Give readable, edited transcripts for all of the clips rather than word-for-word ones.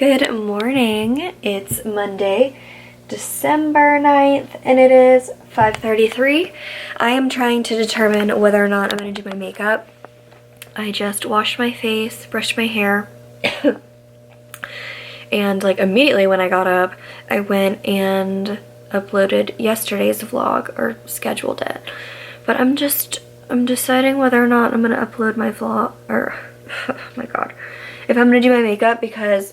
Good morning. It's Monday, December 9th, and it is 5:33. I am trying to determine whether or not I'm going to do my makeup. I just washed my face, brushed my hair, and like immediately when I got up, I went and uploaded yesterday's vlog, or scheduled it. But I'm deciding whether or not I'm going to upload my vlog, or oh my god, if I'm going to do my makeup, because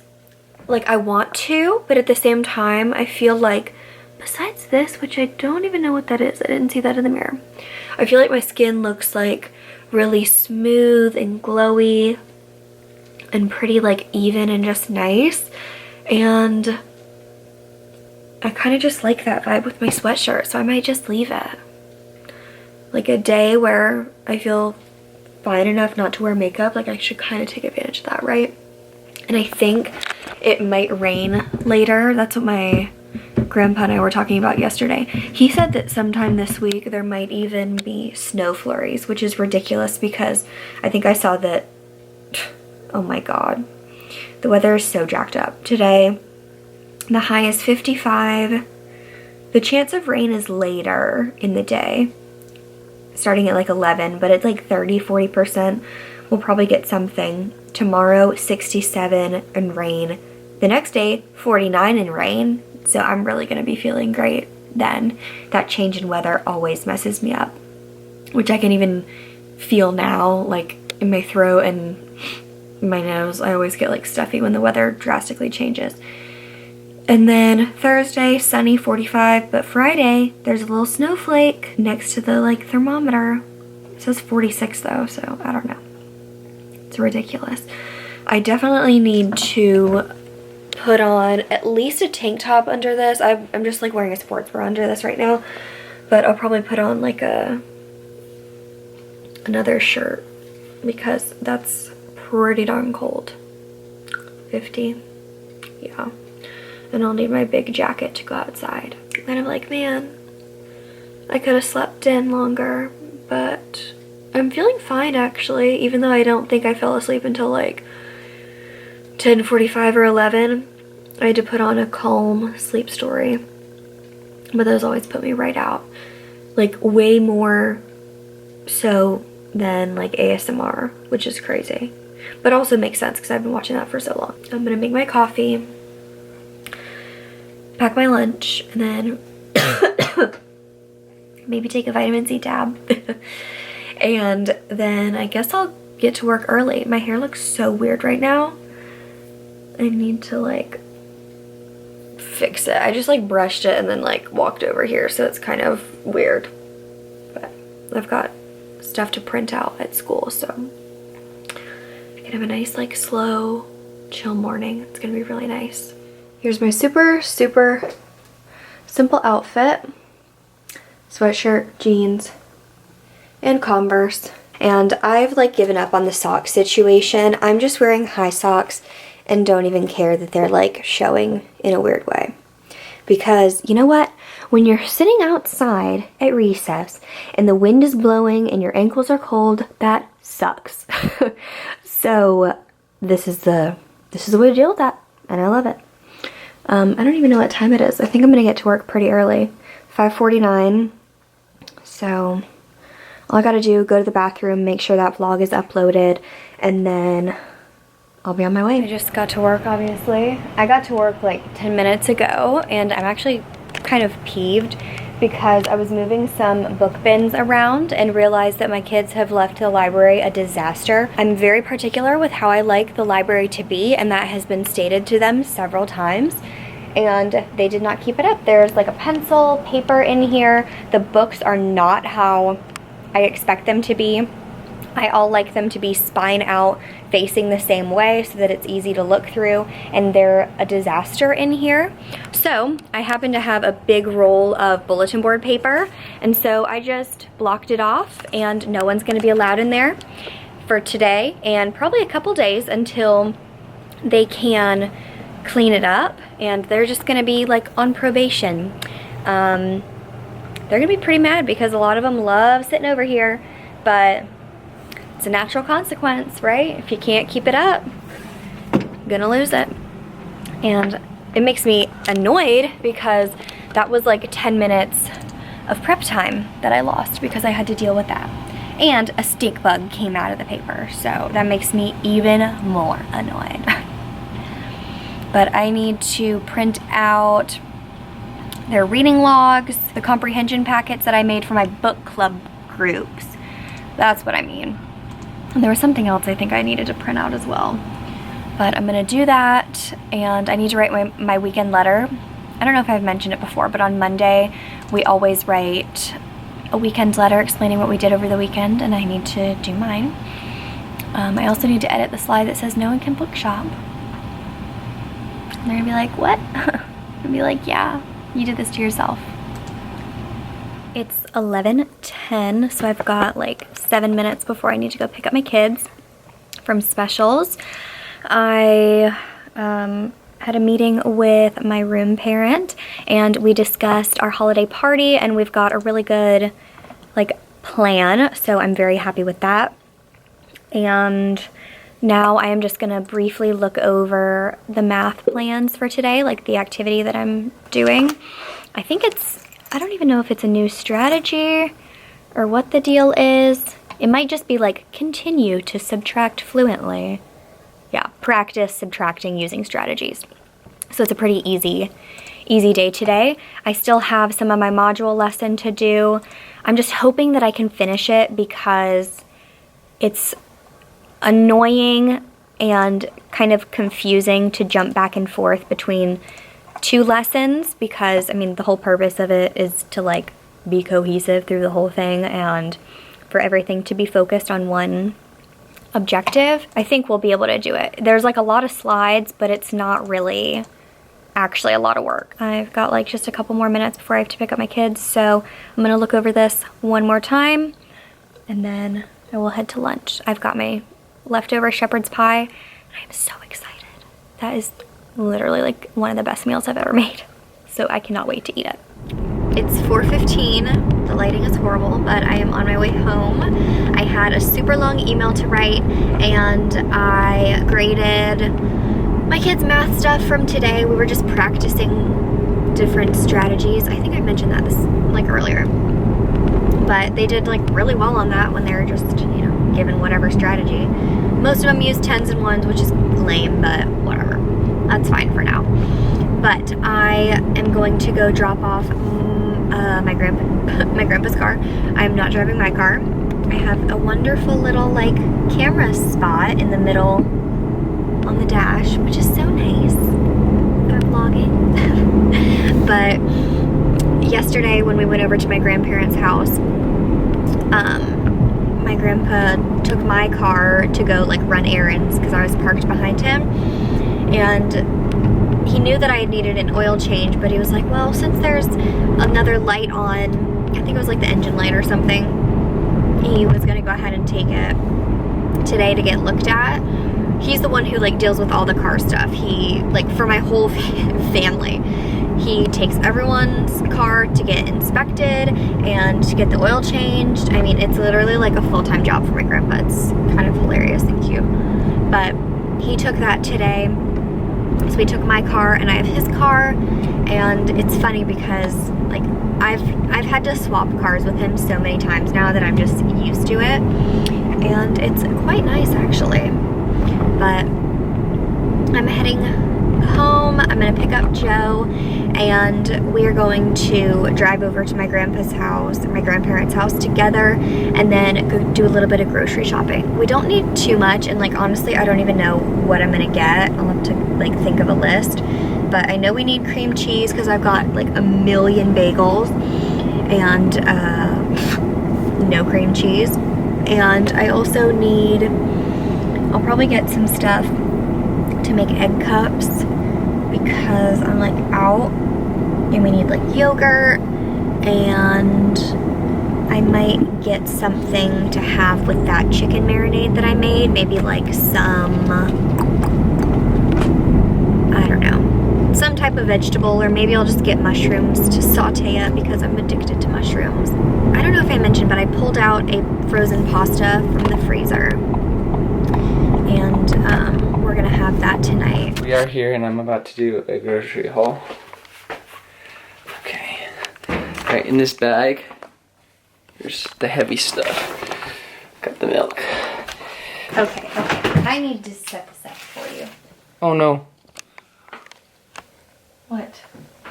like I want to, but at the same time I feel like besides this, which I don't even know what that is, I didn't see that in the mirror, I feel like my skin looks like really smooth and glowy and pretty like even and just nice, and I kind of just like that vibe with my sweatshirt, so I might just leave it. Like a day where I feel fine enough not to wear makeup, like I should kind of take advantage of that, right? And I think it might rain later. That's what my grandpa and I were talking about yesterday. He said that sometime this week there might even be snow flurries, which is ridiculous because I think I saw that, oh my god, the weather is so jacked up. Today, the high is 55. The chance of rain is later in the day, starting at like 11, but it's like 30-40%. We'll probably get something. Tomorrow, 67 and rain. The next day, 49 and rain. So I'm really going to be feeling great then. That change in weather always messes me up, which I can even feel now, like in my throat and my nose. I always get like stuffy when the weather drastically changes. And then Thursday, sunny, 45, but Friday, there's a little snowflake next to the like thermometer. It says 46 though, so I don't know. It's ridiculous. I definitely need to put on at least a tank top under this. I'm just like wearing a sports bra under this right now, but I'll probably put on like another shirt because that's pretty darn cold. 50, yeah. And I'll need my big jacket to go outside. And I'm like, man, I could have slept in longer, but I'm feeling fine actually, even though I don't think I fell asleep until like 10:45 or 11. I had to put on a calm sleep story, but those always put me right out. Like way more so than like ASMR, which is crazy. But also makes sense because I've been watching that for so long. I'm gonna make my coffee, pack my lunch, and then maybe take a vitamin C tab. And then I guess I'll get to work early. My hair looks so weird right now. I need to like fix it. I just like brushed it and then like walked over here, so it's kind of weird. But I've got stuff to print out at school, so I can have a nice like slow, chill morning. It's gonna be really nice. Here's my super simple outfit. Sweatshirt, jeans, and Converse. And I've like given up on the sock situation. I'm just wearing high socks and don't even care that they're like showing in a weird way. Because you know what? When you're sitting outside at recess and the wind is blowing and your ankles are cold, that sucks. So this is the way to deal with that, and I love it. I don't even know what time it is. I think I'm gonna get to work pretty early. 5:49. So all I gotta do, go to the bathroom, make sure that vlog is uploaded, and then I'll be on my way. I just got to work, obviously. I got to work like 10 minutes ago, and I'm actually kind of peeved because I was moving some book bins around and realized that my kids have left the library a disaster. I'm very particular with how I like the library to be, and that has been stated to them several times. And they did not keep it up. There's like a pencil, paper in here. The books are not how I expect them to be. I all like them to be spine out, facing the same way so that it's easy to look through, and they're a disaster in here. So I happen to have a big roll of bulletin board paper, and so I just blocked it off, and no one's gonna be allowed in there for today and probably a couple days until they can clean it up, and they're just gonna be like on probation. They're gonna be pretty mad because a lot of them love sitting over here, but it's a natural consequence, right? If you can't keep it up, you're gonna lose it. And it makes me annoyed because that was like 10 minutes of prep time that I lost because I had to deal with that. And a stink bug came out of the paper, so that makes me even more annoyed. But I need to print out their reading logs, the comprehension packets that I made for my book club groups. That's what I mean. And there was something else I think I needed to print out as well. But I'm gonna do that, and I need to write my weekend letter. I don't know if I've mentioned it before, but on Monday, we always write a weekend letter explaining what we did over the weekend, and I need to do mine. I also need to edit the slide that says no one can bookshop. And they're gonna be like, what? I'll be like, yeah, you did this to yourself. It's 11:10, so I've got like 7 minutes before I need to go pick up my kids from specials. I had a meeting with my room parent, and we discussed our holiday party, and we've got a really good like plan, so I'm very happy with that. And now I am just gonna briefly look over the math plans for today, like the activity that I'm doing. I think I don't even know if it's a new strategy or what the deal is. It might just be like continue to subtract fluently. Yeah, practice subtracting using strategies. So it's a pretty easy day today. I still have some of my module lesson to do. I'm just hoping that I can finish it because it's annoying and kind of confusing to jump back and forth between two lessons, because I mean the whole purpose of it is to like be cohesive through the whole thing and for everything to be focused on one objective. I think we'll be able to do it. There's like a lot of slides, but it's not really actually a lot of work. I've got like just a couple more minutes before I have to pick up my kids, so I'm gonna look over this one more time and then I will head to lunch. I've got my leftover shepherd's pie and I'm so excited. That is literally like one of the best meals I've ever made, so I cannot wait to eat it. It's 4:15. The lighting is horrible, but I am on my way home. I had a super long email to write, and I graded my kids' math stuff from today. We were just practicing different strategies. I think I mentioned that like earlier, but they did like really well on that when they were just, you know, given whatever strategy. Most of them used 10s and 1s, which is lame, but whatever. That's fine for now. But I am going to go drop off my grandpa's car. I'm not driving my car. I have a wonderful little like camera spot in the middle on the dash, which is so nice for vlogging. But yesterday when we went over to my grandparents' house, my grandpa took my car to go like run errands because I was parked behind him, and he knew that I needed an oil change, but he was like, well, since there's another light on, I think it was like the engine light or something, he was gonna go ahead and take it today to get looked at. He's the one who like deals with all the car stuff. He, like for my whole family, he takes everyone's car to get inspected and to get the oil changed. I mean, it's literally like a full-time job for my grandpa. It's kind of hilarious, thank you. But he took that today. So we took my car and I have his car, and it's funny because like I've had to swap cars with him so many times now that I'm just used to it, and it's quite nice actually. But I'm heading home. I'm gonna pick up Joe, and we are going to drive over to my grandpa's house, my grandparents' house together, and then go do a little bit of grocery shopping. We don't need too much, and like honestly I don't even know what I'm gonna get. I'll have to like think of a list, but I know we need cream cheese because I've got like a million bagels and no cream cheese. And I also need, I'll probably get some stuff to make egg cups because I'm like out, and we need like yogurt, and I might get something to have with that chicken marinade that I made, maybe like some, I don't know, some type of vegetable, or maybe I'll just get mushrooms to saute up because I'm addicted to mushrooms. I don't know if I mentioned, but I pulled out a frozen pasta from the freezer, and we're gonna gonna have that tonight. We are here and I'm about to do a grocery haul. Okay. Alright, in this bag, there's the heavy stuff. Got the milk. Okay. I need to set this up for you. Oh no. What?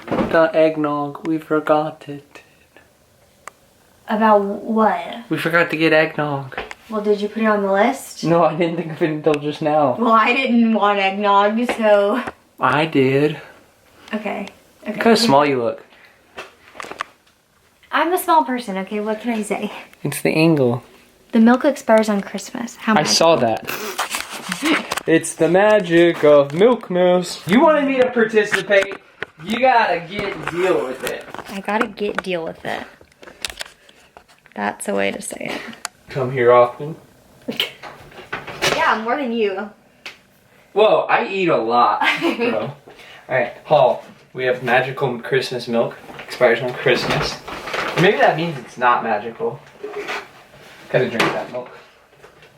The eggnog, we forgot it. About what? We forgot to get eggnog. Well, did you put it on the list? No, I didn't think of it until just now. Well, I didn't want eggnog, so... I did. Okay. Look how small you look. I'm a small person, okay? What can I say? It's the angle. The milk expires on Christmas. How I saw that. It's the magic of Milkmas. You wanted me to participate. You gotta deal with it. I gotta deal with it. That's a way to say it. Come here often. Yeah, more than you. Whoa, I eat a lot, bro. Alright, haul. We have magical Christmas milk. Expires on Christmas. Or maybe that means it's not magical. Gotta drink that milk.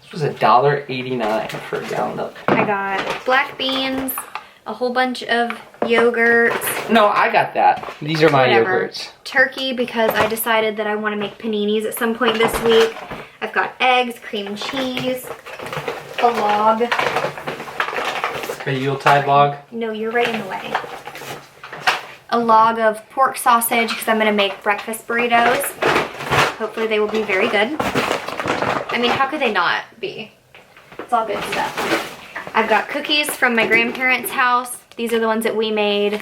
This was $1.89 for a gallon of milk. I got black beans, a whole bunch of yogurts. No, I got that. These are my yogurts. Turkey, because I decided that I want to make paninis at some point this week. I've got eggs, cream cheese, a log. A Yuletide log? No, you're right in the way. A log of pork sausage, because I'm going to make breakfast burritos. Hopefully they will be very good. I mean, how could they not be? It's all good stuff. I've got cookies from my grandparents' house. These are the ones that we made.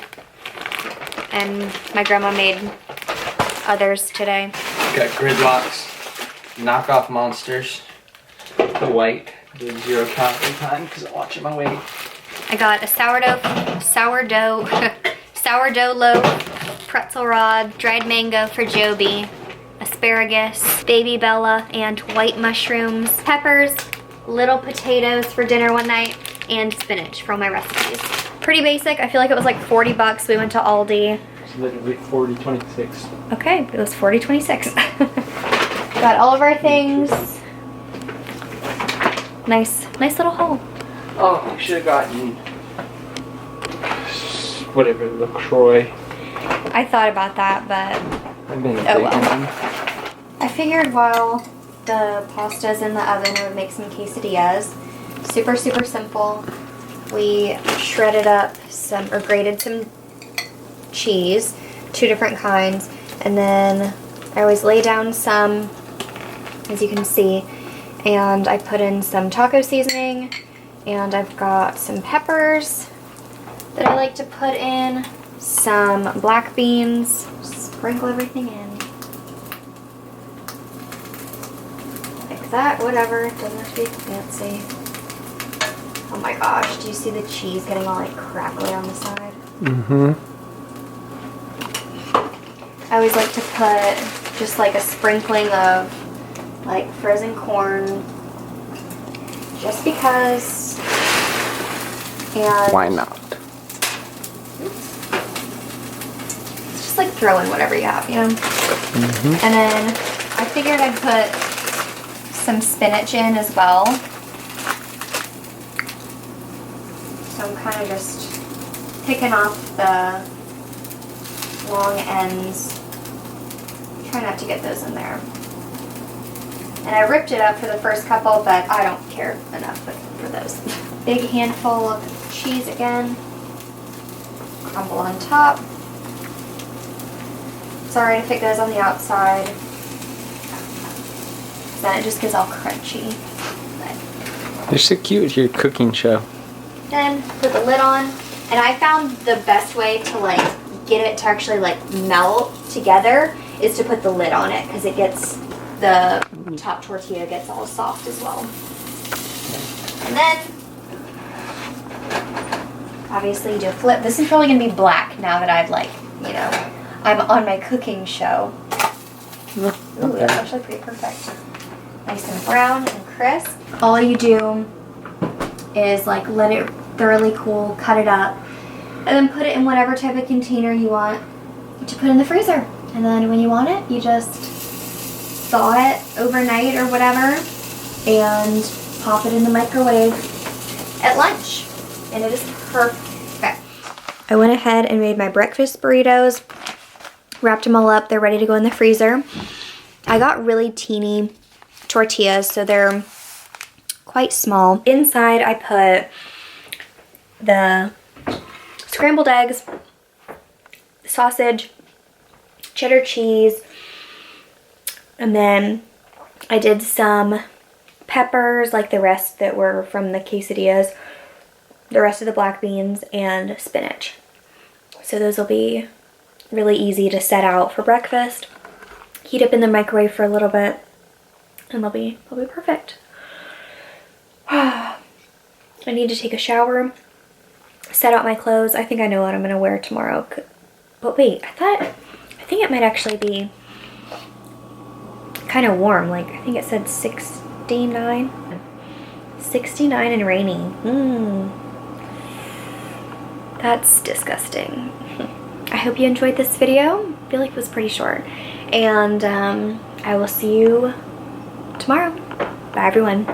And my grandma made others today. Got gridlocks, knockoff monsters, the white, the 0 calorie time because I'm watching my weight. I got a sourdough loaf, pretzel rod, dried mango for Joby, asparagus, baby Bella, and white mushrooms, peppers, little potatoes for dinner one night, and spinach for all my recipes. Pretty basic. I feel like it was like 40 bucks. We went to Aldi. It's literally 40.26. Okay, it was 40.26. Got all of our things. Nice little haul. Oh, I should have gotten whatever, LaCroix. I thought about that, but I've been oh well. I figured while the pasta's in the oven, I would make some quesadillas. Super simple. We shredded up grated some cheese, 2 different kinds, and then I always lay down some, as you can see, and I put in some taco seasoning, and I've got some peppers that I like to put in, some black beans, sprinkle everything in. Like that, whatever, it doesn't have to be fancy. Oh my gosh, do you see the cheese getting all like crackly on the side? Mm-hmm. I always like to put just like a sprinkling of like frozen corn, just because. And why not? It's just like throw in whatever you have, you know? Mm-hmm. And then I figured I'd put some spinach in as well. So I'm kind of just picking off the long ends. Try not to get those in there. And I ripped it up for the first couple, but I don't care enough for those. Big handful of cheese again. Crumble on top. It's alright if it goes on the outside. Then it just gets all crunchy. You're so cute with your cooking show. Then put the lid on, and I found the best way to like get it to actually like melt together is to put the lid on it, because it gets the top tortilla gets all soft as well. And then obviously you do a flip. This is probably gonna be black now that I've like, you know, I'm on my cooking show. Ooh, that's actually pretty perfect. Nice and brown and crisp. All you do is like let it thoroughly cool, cut it up, and then put it in whatever type of container you want to put in the freezer. And then when you want it, you just thaw it overnight or whatever and pop it in the microwave at lunch. and it is perfect. I went ahead and made my breakfast burritos, wrapped them all up. They're ready to go in the freezer. I got really teeny tortillas, so they're quite small. Inside, I put the scrambled eggs, sausage, cheddar cheese, and then I did some peppers, like the rest that were from the quesadillas, the rest of the black beans, and spinach. So those will be really easy to set out for breakfast. Heat up in the microwave for a little bit, and they'll be perfect. I need to take a shower, set out my clothes. I think I know what I'm gonna wear tomorrow. But wait, I think it might actually be kind of warm. Like, I think it said 69 and rainy. That's disgusting. I hope you enjoyed this video. I feel like it was pretty short. And I will see you tomorrow. Bye, everyone.